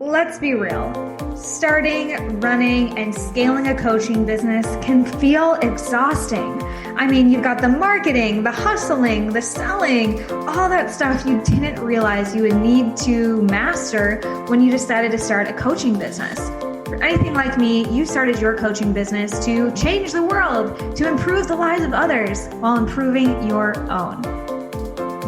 Let's be real. Starting, running, and scaling a coaching business can feel exhausting. I mean, you've got the marketing, the hustling, the selling, all that stuff you didn't realize you would need to master when you decided to start a coaching business. For anything like me, you started your coaching business to change the world, to improve the lives of others while improving your own.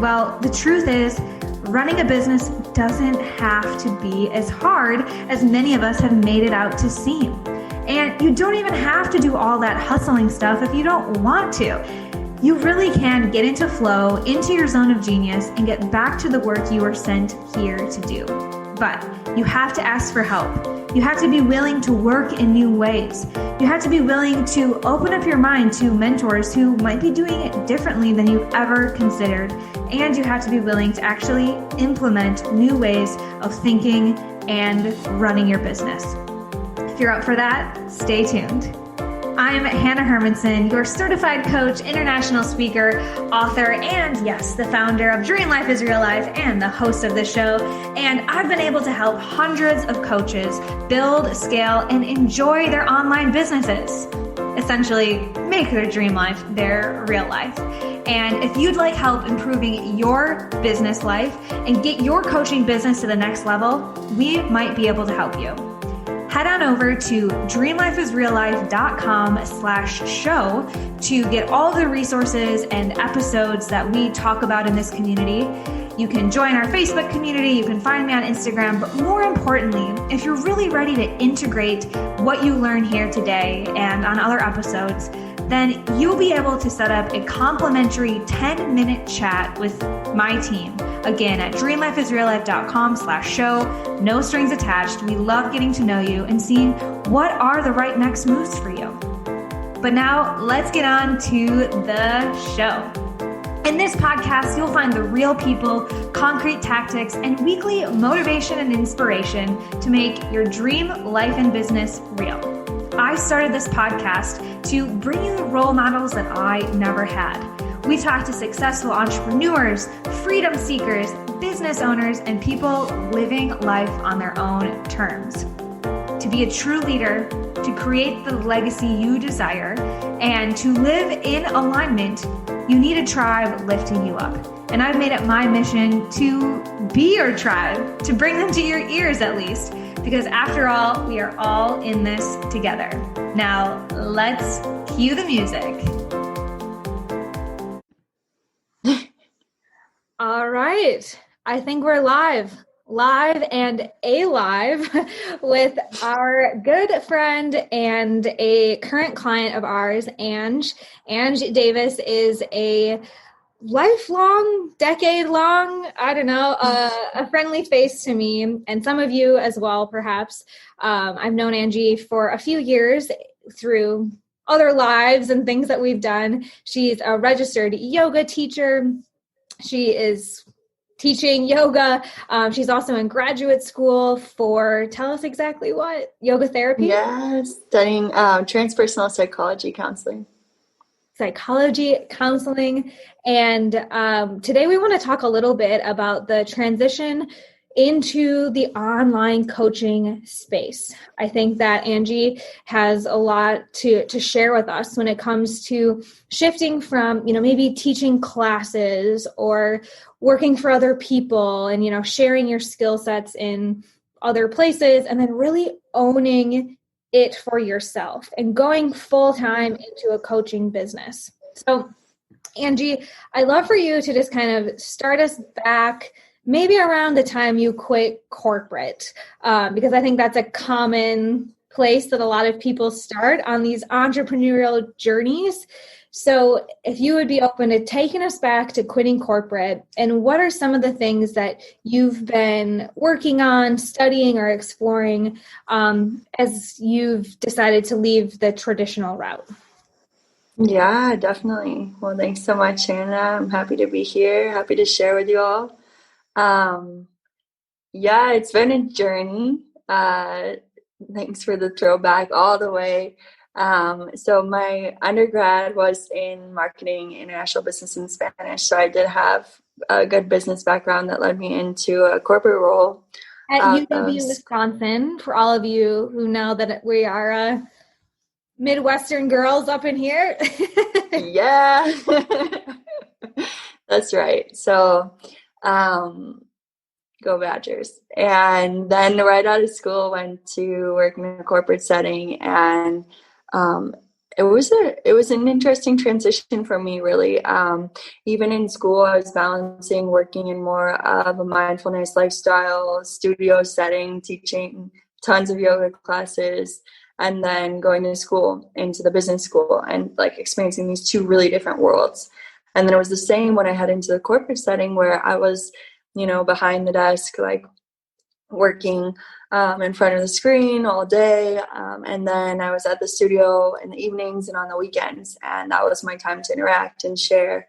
Well, the truth is, running a business doesn't have to be as hard as many of us have made it out to seem. And you don't even have to do all that hustling stuff if you don't want to. You really can get into flow, into your zone of genius, and get back to the work you were sent here to do. But you have to ask for help. You have to be willing to work in new ways. You have to be willing to open up your mind to mentors who might be doing it differently than you've ever considered. And you have to be willing to actually implement new ways of thinking and running your business. If you're up for that, stay tuned. I'm Hanna Hermanson, your certified coach, international speaker, author, and yes, the founder of Dream Life is Real Life and the host of this show. And I've been able to help hundreds of coaches build, scale, and enjoy their online businesses. Essentially, make their dream life their real life. And if you'd like help improving your business life and get your coaching business to the next level, we might be able to help you. Head on over to dreamlifeisreallife.com/show to get all the resources and episodes that we talk about in this community. You can join our Facebook community, you can find me on Instagram, but more importantly, if you're really ready to integrate what you learn here today and on other episodes, then you'll be able to set up a complimentary 10-minute chat with my team. Again, at dreamlifeisreallife.com/show, no strings attached. We love getting to know you and seeing what are the right next moves for you. But now let's get on to the show. In this podcast, you'll find the real people, concrete tactics, and weekly motivation and inspiration to make your dream life and business real. I started this podcast to bring you the role models that I never had. We talk to successful entrepreneurs, freedom seekers, business owners, and people living life on their own terms. To be a true leader, to create the legacy you desire, and to live in alignment, you need a tribe lifting you up. And I've made it my mission to be your tribe, to bring them to your ears at least, because after all, we are all in this together. Now, let's cue the music. All right. I think we're live and alive with our good friend and a current client of ours, Ange. Ange Davis is a lifelong, decade-long, a friendly face to me, and some of you as well, perhaps. I've known Angie for a few years through other lives and things that we've done. She's a registered yoga teacher. She is teaching yoga. She's also in graduate school for, tell us exactly what, yoga therapy? Yeah, studying transpersonal psychology counseling. And today we want to talk a little bit about the transition into the online coaching space. I think that Angie has a lot to share with us when it comes to shifting from, maybe teaching classes or working for other people and, sharing your skill sets in other places and then really owning it for yourself and going full time into a coaching business. So Angie, I'd love for you to just kind of start us back maybe around the time you quit corporate, because I think that's a common place that a lot of people start on these entrepreneurial journeys. So if you would be open to taking us back to quitting corporate, and what are some of the things that you've been working on, studying, or exploring as you've decided to leave the traditional route? Yeah, definitely. Well, thanks so much, Hannah. I'm happy to be here. Happy to share with you all. Yeah, it's been a journey. Thanks for the throwback all the way. So my undergrad was in marketing, international business, and Spanish. So I did have a good business background that led me into a corporate role. At out of UW Wisconsin, for all of you who know that we are Midwestern girls up in here. Yeah, that's right. So, go Badgers. And then right out of school, went to work in a corporate setting, and it was an interesting transition for me, really. Even in school, I was balancing working in more of a mindfulness lifestyle studio setting, teaching tons of yoga classes, and then going to school, into the business school, and like experiencing these two really different worlds. And then it was the same when I head into the corporate setting, where I was, behind the desk, like working in front of the screen all day. And then I was at the studio in the evenings and on the weekends, and that was my time to interact and share.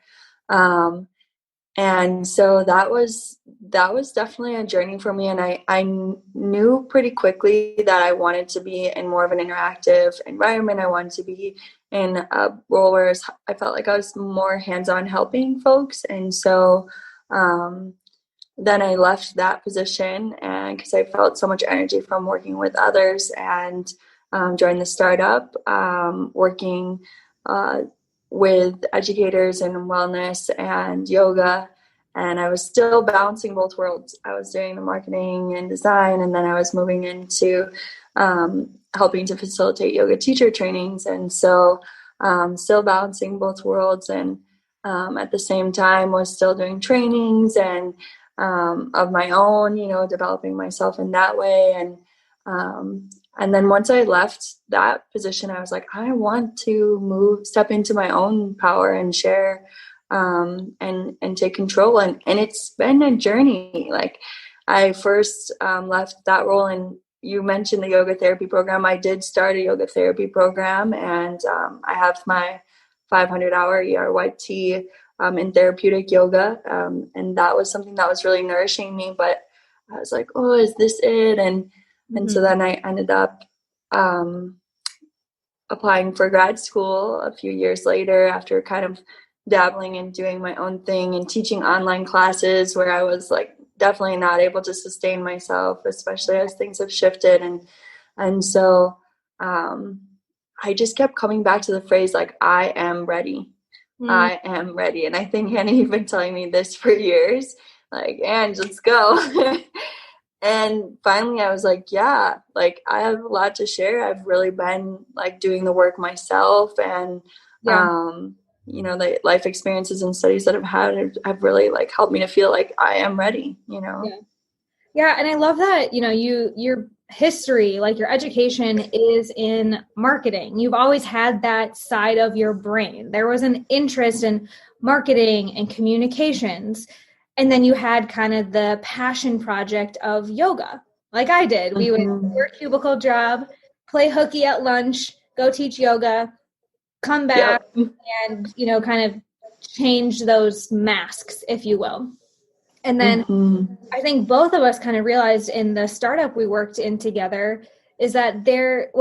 And so that was definitely a journey for me. And I knew pretty quickly that I wanted to be in more of an interactive environment. I wanted to be in a role where I felt like I was more hands-on helping folks. And so then I left that position, and because I felt so much energy from working with others, and joined the startup, working with educators in wellness and yoga. And I was still balancing both worlds. I was doing the marketing and design, and then I was moving into helping to facilitate yoga teacher trainings. And so still balancing both worlds, and at the same time was still doing trainings and of my own, developing myself in that way. And then once I left that position, I was like, I want to step into my own power and share, and take control. And it's been a journey. Like, I first left that role, and you mentioned the yoga therapy program. I did start a yoga therapy program, and I have my 500-hour ERYT in therapeutic yoga. And that was something that was really nourishing me, but I was like, oh, is this it? And so then I ended up applying for grad school a few years later, after kind of dabbling and doing my own thing and teaching online classes, where I was like definitely not able to sustain myself, especially as things have shifted. And so I just kept coming back to the phrase, like, I am ready. I am ready. And I think Hanna, you've been telling me this for years, like, and let's go. And finally I was like, yeah, like, I have a lot to share. I've really been like doing the work myself, and the life experiences and studies that I've had have really like helped me to feel like I am ready, Yeah. And I love that, your history, like your education is in marketing. You've always had that side of your brain. There was an interest in marketing and communications. And then you had kind of the passion project of yoga, like I did. We would work a cubicle job, play hooky at lunch, go teach yoga, come back, and, kind of change those masks, if you will. And then I think both of us kind of realized in the startup we worked in together is that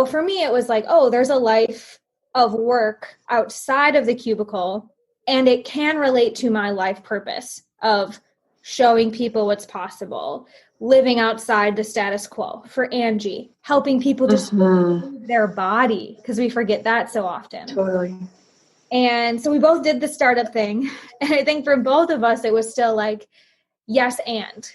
for me, it was like, oh, there's a life of work outside of the cubicle, and it can relate to my life purpose of showing people what's possible, living outside the status quo. For Angie, helping people just move their body, because we forget that so often. Totally. And so we both did the startup thing. And I think for both of us, it was still like, yes, and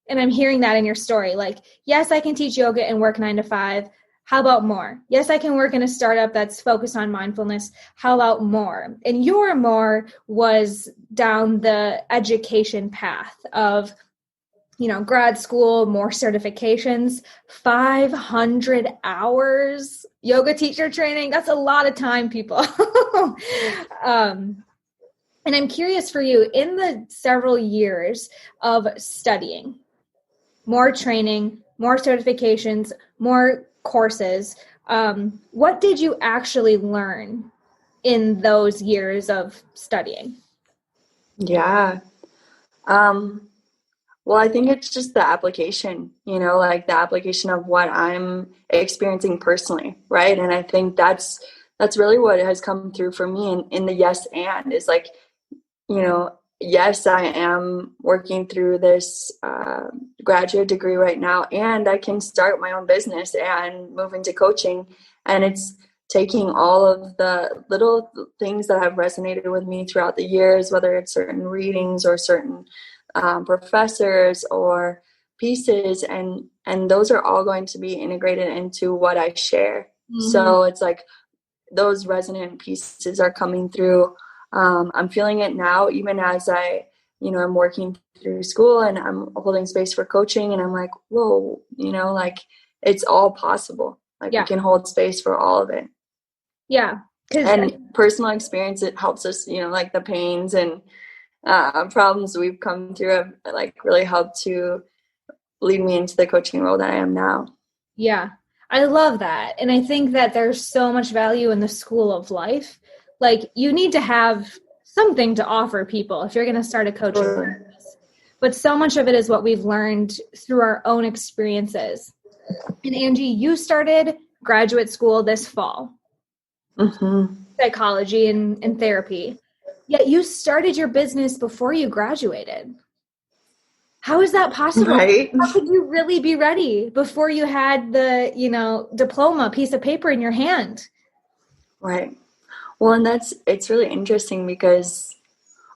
I'm hearing that in your story. Like, yes, I can teach yoga and work 9 to 5. How about more? Yes, I can work in a startup that's focused on mindfulness. How about more? And your more was down the education path of, grad school, more certifications, 500 hours, yoga teacher training. That's a lot of time, people. And I'm curious for you, in the several years of studying, more training, more certifications, more courses, what did you actually learn in those years of studying? Yeah. Well, I think it's just the application, like the application of what I'm experiencing personally, right? And I think that's really what has come through for me in the yes and is like, yes, I am working through this graduate degree right now, and I can start my own business and move into coaching. And it's taking all of the little things that have resonated with me throughout the years, whether it's certain readings or certain professors or pieces, and those are all going to be integrated into what I share. So it's like those resonant pieces are coming through. I'm feeling it now, even as I'm working through school and I'm holding space for coaching, and I'm like, whoa, like it's all possible. Like we can hold space for all of it. Yeah. And personal experience, it helps us, like the pains and problems we've come through have like really helped to lead me into the coaching role that I am now. Yeah, I love that. And I think that there's so much value in the school of life. Like you need to have something to offer people if you're going to start a coaching business. But so much of it is what we've learned through our own experiences. And Angie, you started graduate school this fall, psychology and therapy. Yet you started your business before you graduated. How is that possible? Right? How could you really be ready before you had the, diploma piece of paper in your hand? Right. Well, and it's really interesting because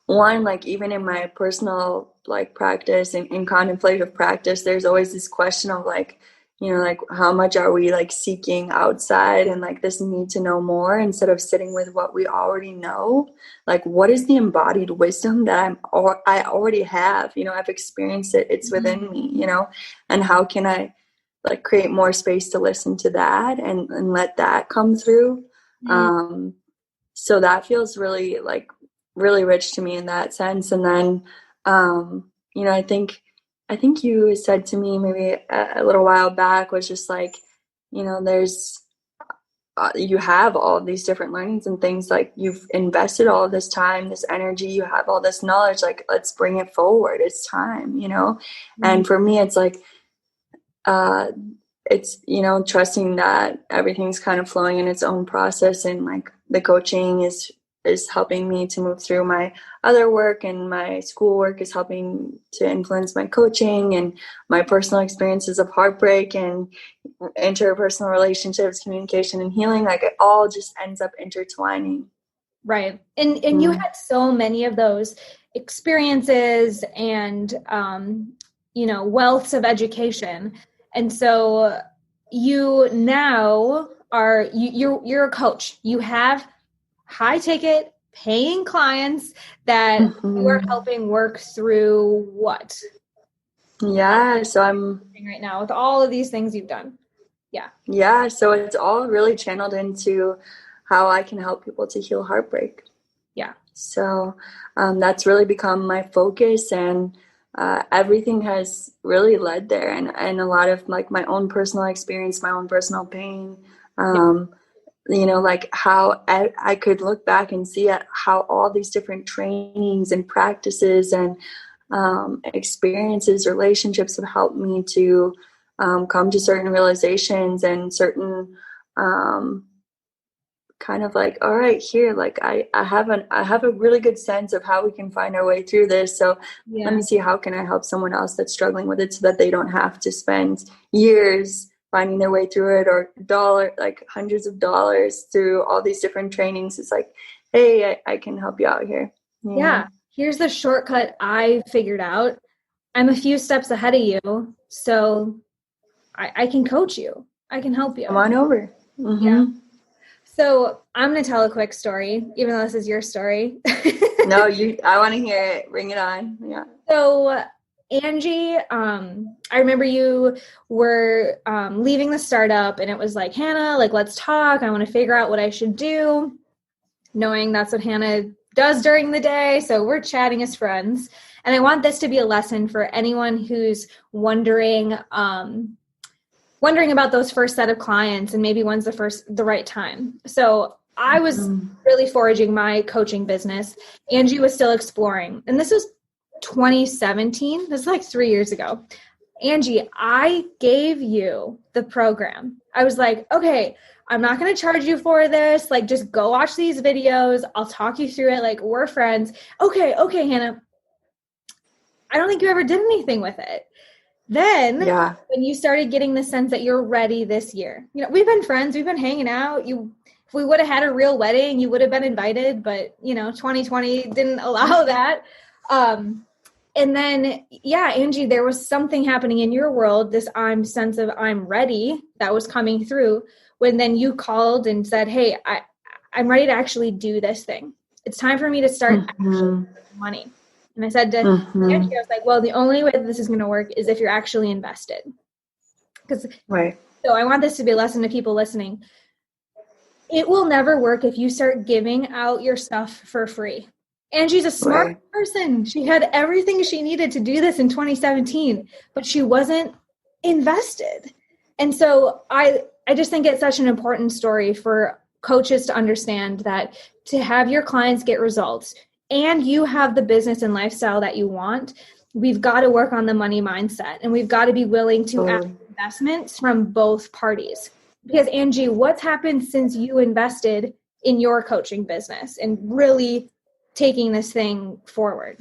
one, like even in my personal like practice and in contemplative practice, there's always this question of like, like how much are we like seeking outside and like this need to know more instead of sitting with what we already know. Like what is the embodied wisdom that I already have, I've experienced it, it's within me, and how can I like create more space to listen to that and let that come through. So that feels really really rich to me in that sense. And then, I think you said to me maybe a little while back was just like, there's, you have all of these different learnings and things, like you've invested all of this time, this energy, you have all this knowledge, like let's bring it forward. It's time, And for me, it's like, it's, trusting that everything's kind of flowing in its own process, and like the coaching is helping me to move through my other work, and my schoolwork is helping to influence my coaching, and my personal experiences of heartbreak and interpersonal relationships, communication and healing, like it all just ends up intertwining. Right. And you had so many of those experiences and, wealths of education. And so you now you're a coach. You have high ticket paying clients that you are helping work through what? Yeah. So I'm right now with all of these things you've done. Yeah. Yeah. So it's all really channeled into how I can help people to heal heartbreak. Yeah. So that's really become my focus, and everything has really led there, and a lot of like my own personal experience, my own personal pain, like how I could look back and see at how all these different trainings and practices and experiences, relationships have helped me to come to certain realizations and certain kind of like, all right, here, like I have a really good sense of how we can find our way through this. So let me see, how can I help someone else that's struggling with it so that they don't have to spend years finding their way through it, or hundreds of dollars through all these different trainings. It's like, hey, I can help you out here. Yeah. Here's the shortcut I figured out. I'm a few steps ahead of you, so I can coach you. I can help you. Come on over. Yeah. So I'm going to tell a quick story, even though this is your story. No, I want to hear it. Bring it on. Yeah. So Angie, I remember you were leaving the startup, and it was like, Hanna, like, let's talk. I want to figure out what I should do, knowing that's what Hanna does during the day. So we're chatting as friends. And I want this to be a lesson for anyone who's wondering about those first set of clients and maybe when's the right time. So I was really foraging my coaching business. Angie was still exploring. And this was 2017. This is like 3 years ago. Angie, I gave you the program. I was like, okay, I'm not going to charge you for this. Like, just go watch these videos. I'll talk you through it. Like, we're friends. Okay, Hanna. I don't think you ever did anything with it. Then Yeah. when you started getting the sense that you're ready this year, we've been friends, we've been hanging out. If we would have had a real wedding, you would have been invited, but 2020 didn't allow that. And then, Angie, there was something happening in your world, this sense of I'm ready that was coming through when then you called and said, hey, I'm ready to actually do this thing. It's time for me to start actually making money. And I said to Angie, I was like, well, the only way that this is going to work is if you're actually invested. So I want this to be a lesson to people listening. It will never work if you start giving out your stuff for free. Angie's a smart person. She had everything she needed to do this in 2017, but she wasn't invested. And so I just think it's such an important story for coaches to understand that to have your clients get results and you have the business and lifestyle that you want, we've got to work on the money mindset, and we've got to be willing to ask investments from both parties. Because Angie, what's happened since you invested in your coaching business and really taking this thing forward?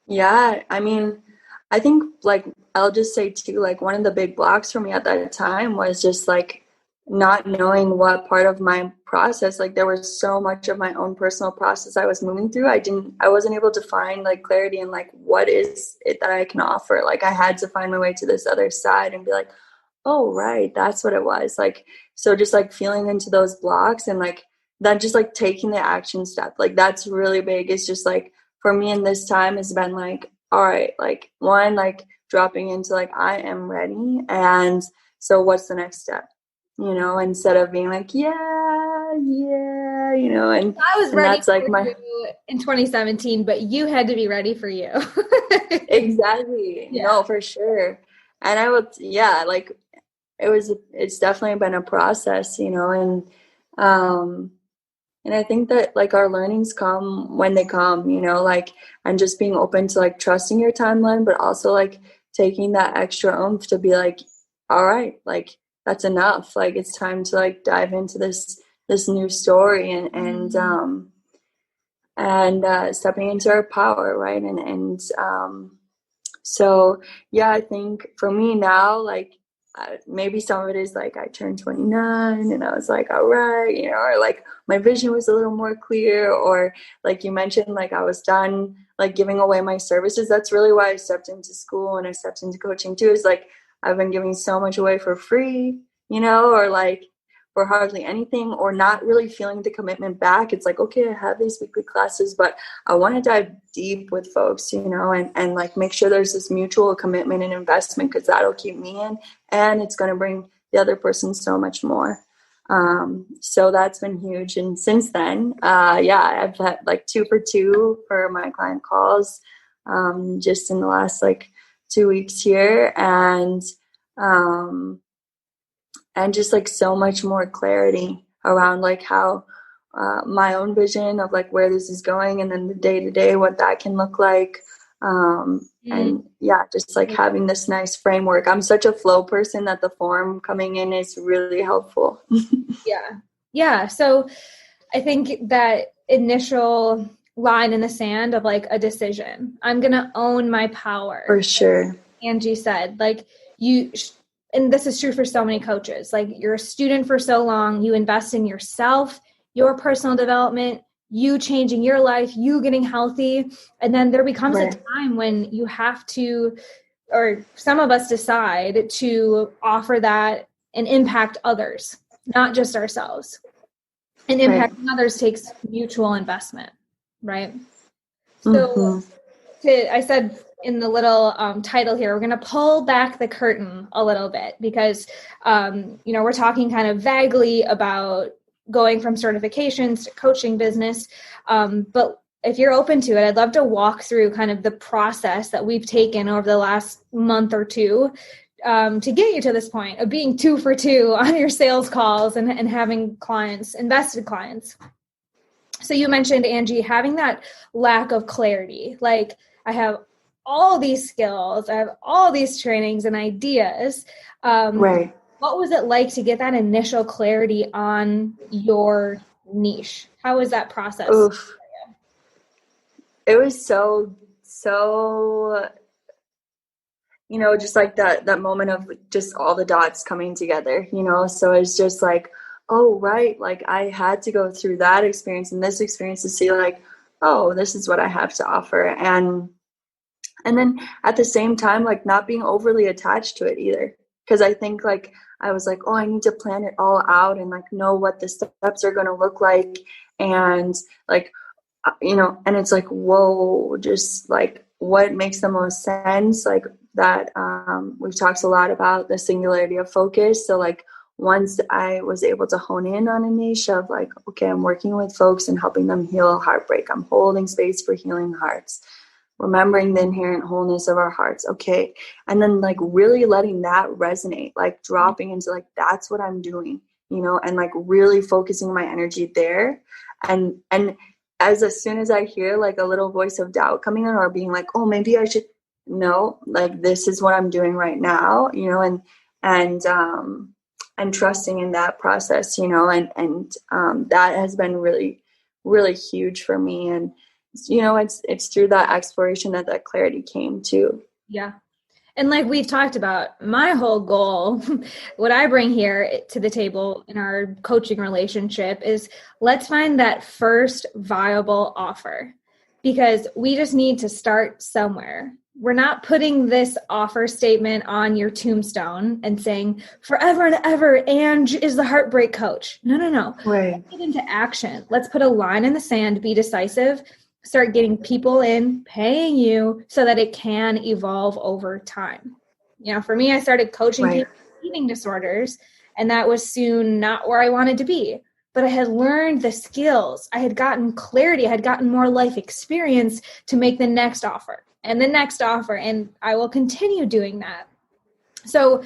Yeah, I mean, I think I'll just say too, one of the big blocks for me at that time was just not knowing what part of my process, there was so much of my own personal process I was moving through. I wasn't able to find clarity in what is it that I can offer. I had to find my way to this other side and be like, oh, right, that's what it was. So just feeling into those blocks and then just taking the action step. That's really big. It's just for me in this time has been all right, one, dropping into I am ready. And so what's the next step? Instead of being and I was ready for you in 2017, but you had to be ready for you. Exactly. Yeah. No, for sure. And I would, it's definitely been a process, and I think that our learnings come when they come, and just being open to trusting your timeline, but also taking that extra oomph to be all right, that's enough. It's time to dive into this new story and stepping into our power. Right. So yeah, I think for me now, maybe some of it is I turned 29 and I was all right, or my vision was a little more clear, or you mentioned, I was done giving away my services. That's really why I stepped into school and I stepped into coaching too, is I've been giving so much away for free, or for hardly anything, or not really feeling the commitment back. It's okay, I have these weekly classes, but I want to dive deep with folks, and make sure there's this mutual commitment and investment, because that'll keep me in, and it's going to bring the other person so much more. So that's been huge. And since then, I've had 2 for 2 for my client calls, just in the last 2 weeks here, and just so much more clarity around how my own vision of where this is going, and then the day-to-day, what that can look like. And just having this nice framework. I'm such a flow person that the form coming in is really helpful. Yeah. So I think that initial line in the sand of a decision, I'm going to own my power. For sure. Angie said, and this is true for so many coaches, you're a student for so long, you invest in yourself, your personal development, you changing your life, you getting healthy. And then there becomes a time when you have to, or some of us decide to offer that and impact others, not just ourselves. And impacting others takes mutual investment, right? So I said in the little title here, we're going to pull back the curtain a little bit, because, we're talking kind of vaguely about going from certifications to coaching business. But if you're open to it, I'd love to walk through kind of the process that we've taken over the last month or two to get you to this point of being 2 for 2 on your sales calls and having clients, invested clients. So you mentioned, Angie, having that lack of clarity. I have all these skills, I have all these trainings and ideas. What was it like to get that initial clarity on your niche? How was that process? It was so so, just like that moment of just all the dots coming together, so it's just like, oh, right, like I had to go through that experience and this experience to see like, oh, this is what I have to offer. And then at the same time, like not being overly attached to it either. Because I think like I was like, oh, I need to plan it all out and like know what the steps are going to look like. And like, and it's like, whoa, just like what makes the most sense. Like that we've talked a lot about the singularity of focus. So like once I was able to hone in on a niche of like, okay, I'm working with folks and helping them heal heartbreak. I'm holding space for healing hearts, remembering the inherent wholeness of our hearts. Okay. And then like really letting that resonate, like dropping into like, that's what I'm doing, and like really focusing my energy there. And as soon as I hear like a little voice of doubt coming in or being like, oh, maybe I should, no, like this is what I'm doing right now, and trusting in that process, and that has been really, really huge for me. And it's through that exploration that clarity came too. Yeah. And like we've talked about, my whole goal, what I bring here to the table in our coaching relationship is let's find that first viable offer, because we just need to start somewhere. We're not putting this offer statement on your tombstone and saying forever and ever, Ange is the heartbreak coach. No. Right. Let's get into action. Let's put a line in the sand, be decisive, start getting people in, paying you so that it can evolve over time. For me, I started coaching people with eating disorders, and that was soon not where I wanted to be. But I had learned the skills. I had gotten clarity. I had gotten more life experience to make the next offer and the next offer. And I will continue doing that. So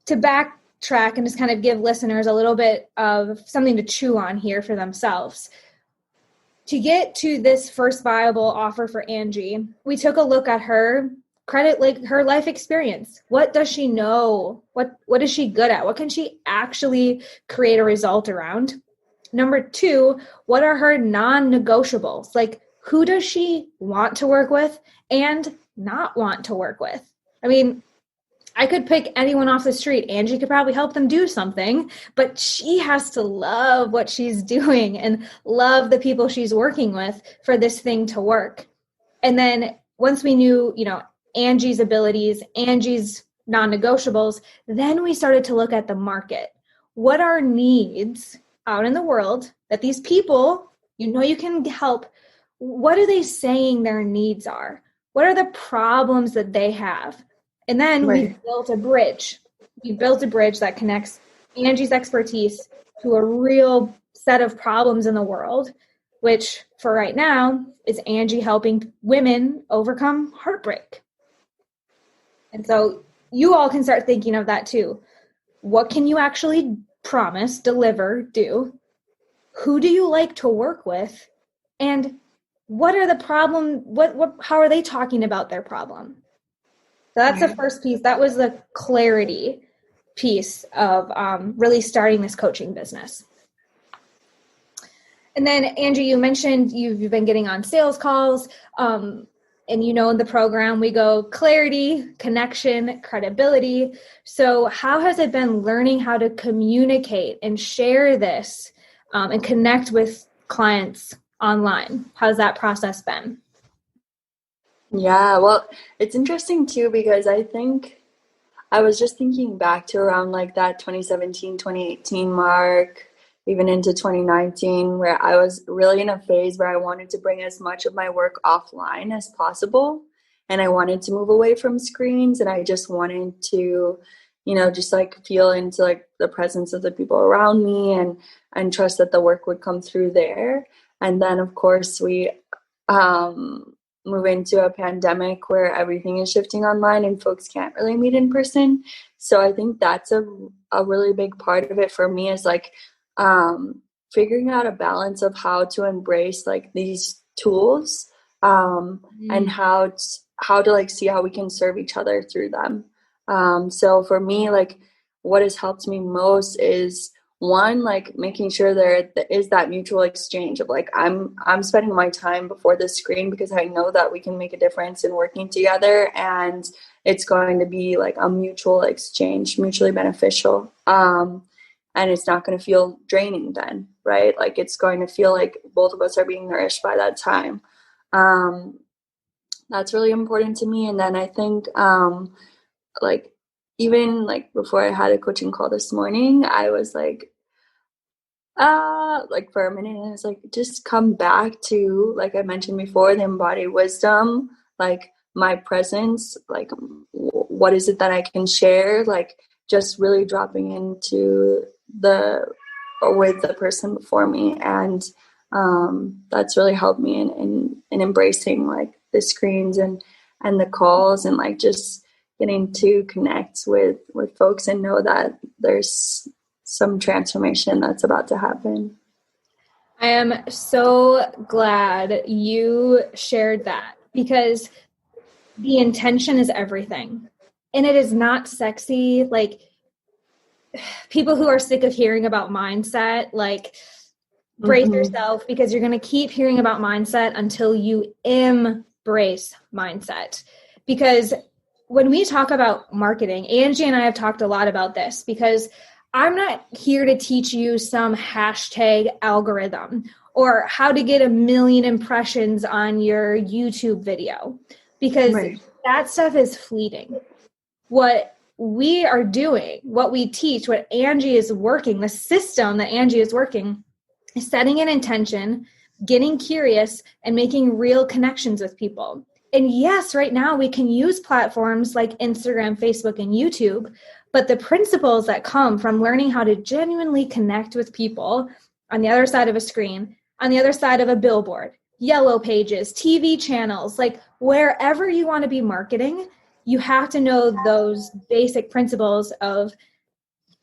to backtrack and just kind of give listeners a little bit of something to chew on here for themselves. To get to this first viable offer for Angie, we took a look at her her life experience. What does she know? What is she good at? What can she actually create a result around? Number 2, what are her non-negotiables? Like, who does she want to work with and not want to work with? I mean, I could pick anyone off the street. Angie could probably help them do something, but she has to love what she's doing and love the people she's working with for this thing to work. And then once we knew, Angie's abilities, Angie's non-negotiables, then we started to look at the market. What are needs out in the world that these people, you can help? What are they saying their needs are? What are the problems that they have? And then we built a bridge. We built a bridge that connects Angie's expertise to a real set of problems in the world, which for right now is Angie helping women overcome heartbreak. And so you all can start thinking of that too. What can you actually promise, deliver, do? Who do you like to work with? And what are the problem? How are they talking about their problem? So that's the first piece. That was the clarity piece of really starting this coaching business. And then, Angie, you mentioned you've been getting on sales calls. And in the program, we go clarity, connection, credibility. So how has it been learning how to communicate and share this and connect with clients online? How's that process been? Yeah, well, it's interesting too, because I think I was just thinking back to around like that 2017, 2018 mark, even into 2019, where I was really in a phase where I wanted to bring as much of my work offline as possible. And I wanted to move away from screens, and I just wanted to, just like feel into like the presence of the people around me and trust that the work would come through there. And then of course we, move into a pandemic where everything is shifting online and folks can't really meet in person. So I think that's a really big part of it for me, is like figuring out a balance of how to embrace like these tools and how to like see how we can serve each other through them. So for me, like what has helped me most is one, like making sure there is that mutual exchange of like, I'm spending my time before the screen because I know that we can make a difference in working together, and it's going to be like a mutual exchange, mutually beneficial. And it's not going to feel draining then, right? Like it's going to feel like both of us are being nourished by that time. That's really important to me. And then I think, like, even like before I had a coaching call this morning, I was like for a minute, I was like, just come back to, like I mentioned before, the embodied wisdom, like my presence, like what is it that I can share, like just really dropping into with the person before me. And that's really helped me in embracing like the screens and the calls, and like just getting to connect with folks and know that there's some transformation that's about to happen. I am so glad you shared that, because the intention is everything. And it is not sexy. Like, people who are sick of hearing about mindset, like, brace yourself, because you're going to keep hearing about mindset until you embrace mindset. Because when we talk about marketing, Angie and I have talked a lot about this, because I'm not here to teach you some hashtag algorithm or how to get 1 million impressions on your YouTube video, because that stuff is fleeting. What we are doing, what we teach, what Angie is working, the system that Angie is working, is setting an intention, getting curious, and making real connections with people. And yes, right now we can use platforms like Instagram, Facebook, and YouTube, but the principles that come from learning how to genuinely connect with people on the other side of a screen, on the other side of a billboard, yellow pages, TV channels, like wherever you want to be marketing, you have to know those basic principles of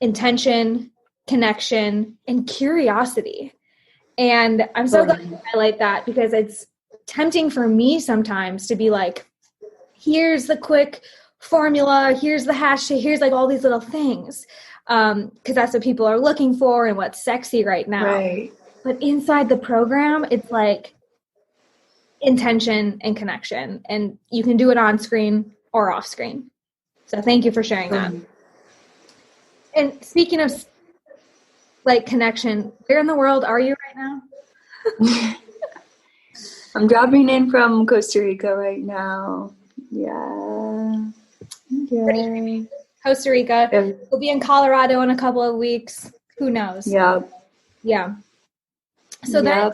intention, connection, and curiosity. And I'm so glad to highlight that, because it's tempting for me sometimes to be like, here's the quick formula, here's the hashtag, here's like all these little things, because that's what people are looking for and what's sexy right now. Right. But inside the program, it's like intention and connection, and you can do it on screen or off screen. So thank you for sharing that. And speaking of like connection, where in the world are you right now? I'm dropping in from Costa Rica right now. Yeah. Okay. Costa Rica. We'll be in Colorado in a couple of weeks. Who knows? Yep. Yeah. So then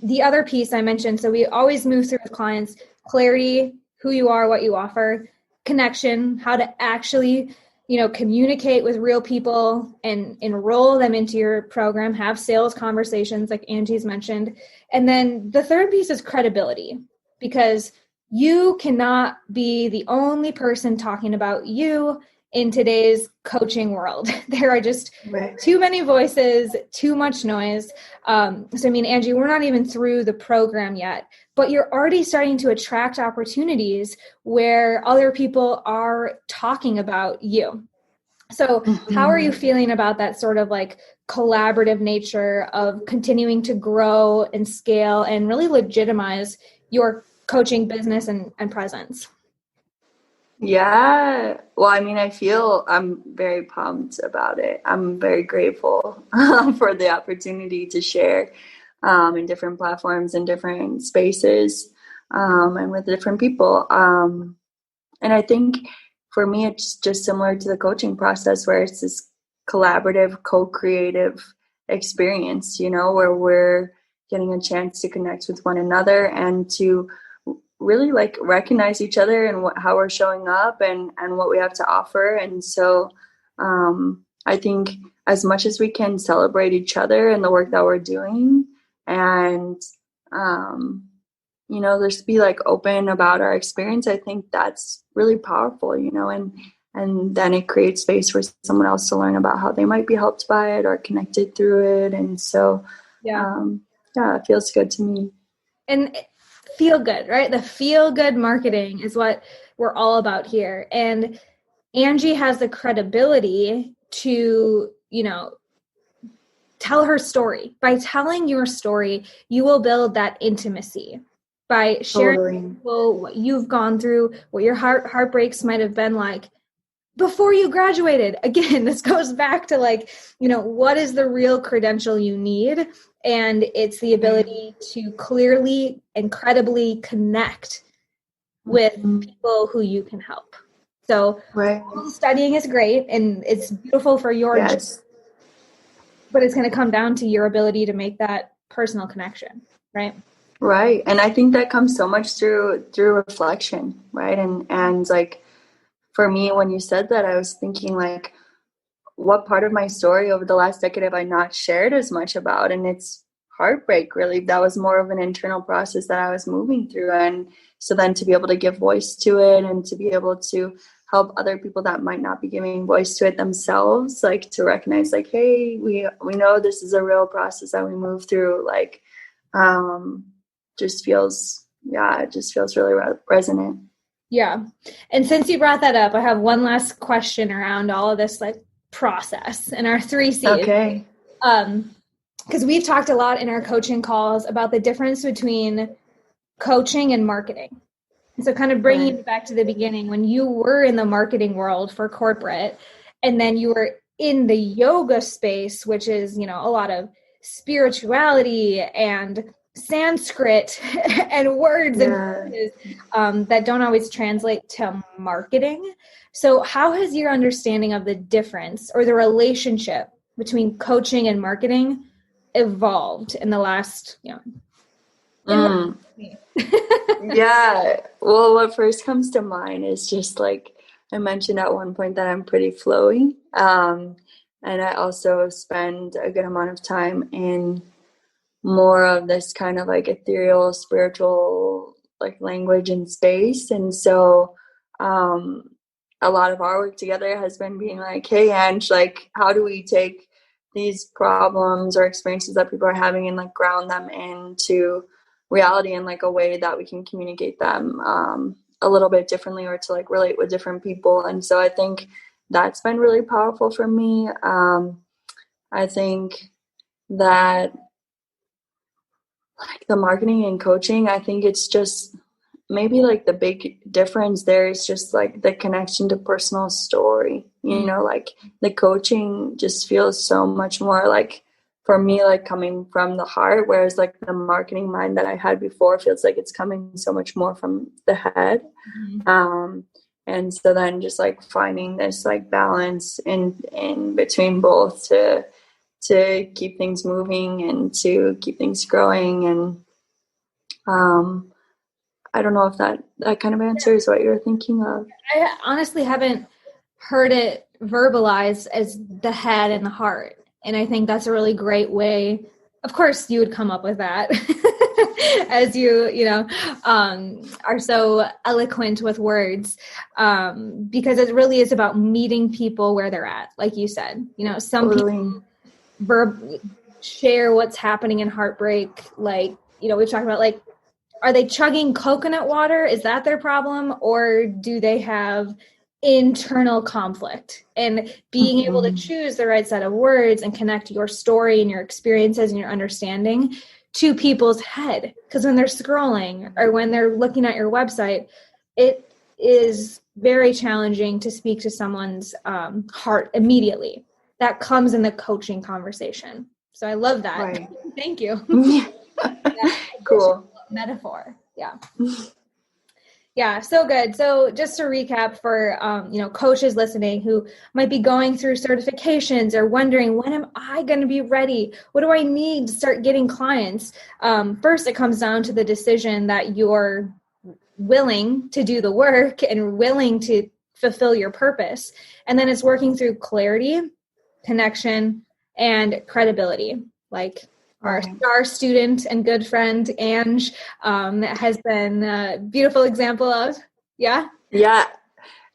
the other piece I mentioned, so we always move through with clients: clarity, who you are, what you offer; connection, how to actually, communicate with real people and enroll them into your program, have sales conversations like Angie's mentioned. And then the third piece is credibility, because you cannot be the only person talking about you in today's coaching world. There are just too many voices, too much noise. Angie, we're not even through the program yet, but you're already starting to attract opportunities where other people are talking about you. So how are you feeling about that sort of like collaborative nature of continuing to grow and scale and really legitimize your coaching business and presence? Yeah. Well, I feel I'm very pumped about it. I'm very grateful for the opportunity to share in different platforms and different spaces and with different people. And I think for me, it's just similar to the coaching process, where it's this collaborative, co-creative experience, where we're getting a chance to connect with one another and to really like recognize each other and how we're showing up and what we have to offer. And so I think as much as we can celebrate each other and the work that we're doing, and just be like open about our experience, I think that's really powerful, and then it creates space for someone else to learn about how they might be helped by it or connected through it. And so it feels good to me. And feel good, right? The feel good marketing is what we're all about here. And Angie has the credibility to, tell her story. By telling your story, you will build that intimacy. By sharing with people what you've gone through, what your heartbreaks might have been like before you graduated. Again, this goes back to like, what is the real credential you need? And it's the ability to clearly and credibly connect with people who you can help. So studying is great and it's beautiful for your job, but it's going to come down to your ability to make that personal connection, right? Right. And I think that comes so much through reflection, right? And like, for me, when you said that, I was thinking like, what part of my story over the last decade have I not shared as much about? And it's heartbreak, really. That was more of an internal process that I was moving through. And so then to be able to give voice to it and to be able to help other people that might not be giving voice to it themselves, like to recognize like, hey, we know this is a real process that we move through, like, just feels really resonant. Yeah. And since you brought that up, I have one last question around all of this like process and our 3 C's. Okay. Because we've talked a lot in our coaching calls about the difference between coaching and marketing. And so kind of bringing it back to the beginning, when you were in the marketing world for corporate, and then you were in the yoga space, which is, a lot of spirituality and Sanskrit and words and phrases, that don't always translate to marketing. So how has your understanding of the difference or the relationship between coaching and marketing evolved in the last, Yeah. Well, what first comes to mind is just like I mentioned at one point that I'm pretty flowy. And I also spend a good amount of time in more of this kind of like ethereal, spiritual like language and space. And so a lot of our work together has been being like, hey, Ange, like, how do we take these problems or experiences that people are having and like ground them into reality in like a way that we can communicate them a little bit differently or to like relate with different people. And so I think that's been really powerful for me. I think that like the marketing and coaching, I think it's just maybe like the big difference there is just like the connection to personal story, like the coaching just feels so much more like, for me, like coming from the heart, whereas like the marketing mind that I had before feels like it's coming so much more from the head. And so then just like finding this like balance in between both to keep things moving and to keep things growing. And I don't know if that kind of answers what you're thinking of. I honestly haven't heard it verbalized as the head and the heart. And I think that's a really great way. Of course, you would come up with that as you are so eloquent with words, because it really is about meeting people where they're at. Like you said, some people share what's happening in heartbreak. Like, we've talked about like, are they chugging coconut water? Is that their problem? Or do they have internal conflict? And being able to choose the right set of words and connect your story and your experiences and your understanding to people's head. Because when they're scrolling or when they're looking at your website, it is very challenging to speak to someone's heart immediately. That comes in the coaching conversation. So I love that. Right. Thank you. Cool. Metaphor. Yeah. Yeah, so good. So just to recap for, coaches listening who might be going through certifications or wondering, when am I going to be ready? What do I need to start getting clients? First, it comes down to the decision that you're willing to do the work and willing to fulfill your purpose. And then it's working through clarity, connection, and credibility. Like our star student and good friend, Ange, has been a beautiful example of. Yeah? Yeah.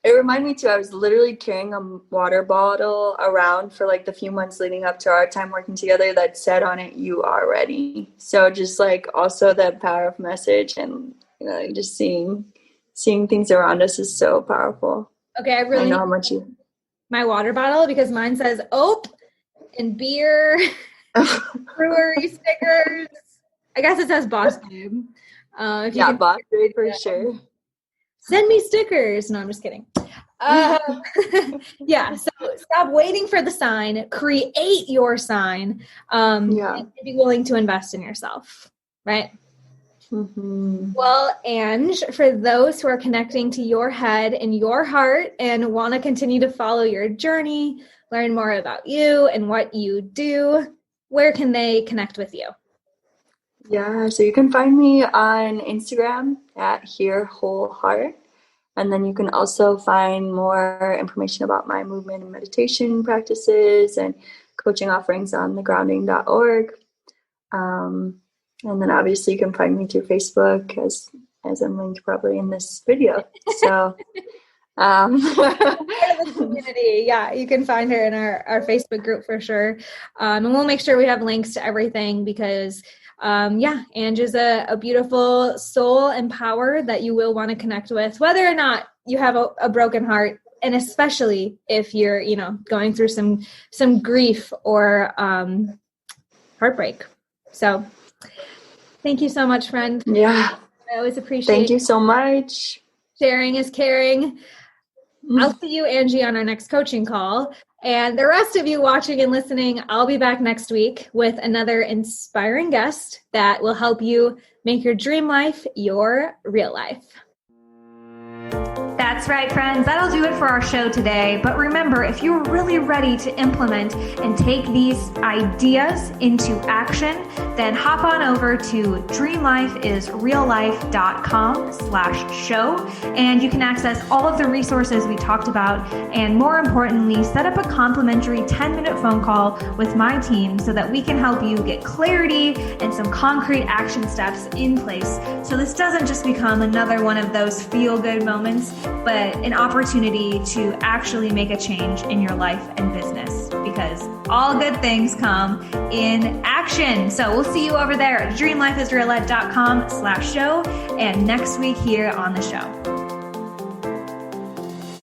It reminded me too, I was literally carrying a water bottle around for like the few months leading up to our time working together that said on it, "You are ready." So just like also that power of message and, just seeing things around us is so powerful. Okay, I know how much my water bottle because mine says "Ope" and beer. brewery stickers. I guess it says Boss Babe. If you Yeah, can Boss Babe for sure. send me stickers. No, I'm just kidding. Yeah, so stop waiting for the sign. Create your sign. And be willing to invest in yourself, right? Mm-hmm. Well, Ange, for those who are connecting to your head and your heart and want to continue to follow your journey, learn more about you and what you do, where can they connect with you? Yeah, so you can find me on Instagram at Here Whole Heart. And then you can also find more information about my movement and meditation practices and coaching offerings on thegrounding.org. And then obviously you can find me through Facebook as I'm linked probably in this video. So the community. Yeah, you can find her in our Facebook group for sure. And we'll make sure we have links to everything because Ange is a beautiful soul and power that you will want to connect with, whether or not you have a broken heart, and especially if you're, going through some grief or heartbreak. So thank you so much, friend. Yeah. I always appreciate Thank you so much. Sharing is caring. I'll see you, Angie, on our next coaching call. And the rest of you watching and listening, I'll be back next week with another inspiring guest that will help you make your dream life your real life. That's right, friends. That'll do it for our show today. But remember, if you're really ready to implement and take these ideas into action, then hop on over to dreamlifeisreallife.com/show, and you can access all of the resources we talked about, and more importantly, set up a complimentary 10-minute phone call with my team so that we can help you get clarity and some concrete action steps in place so this doesn't just become another one of those feel-good moments, but an opportunity to actually make a change in your life and business, because all good things come in action. So we'll see you over there at dreamlifeisreallife.com/show and next week here on the show.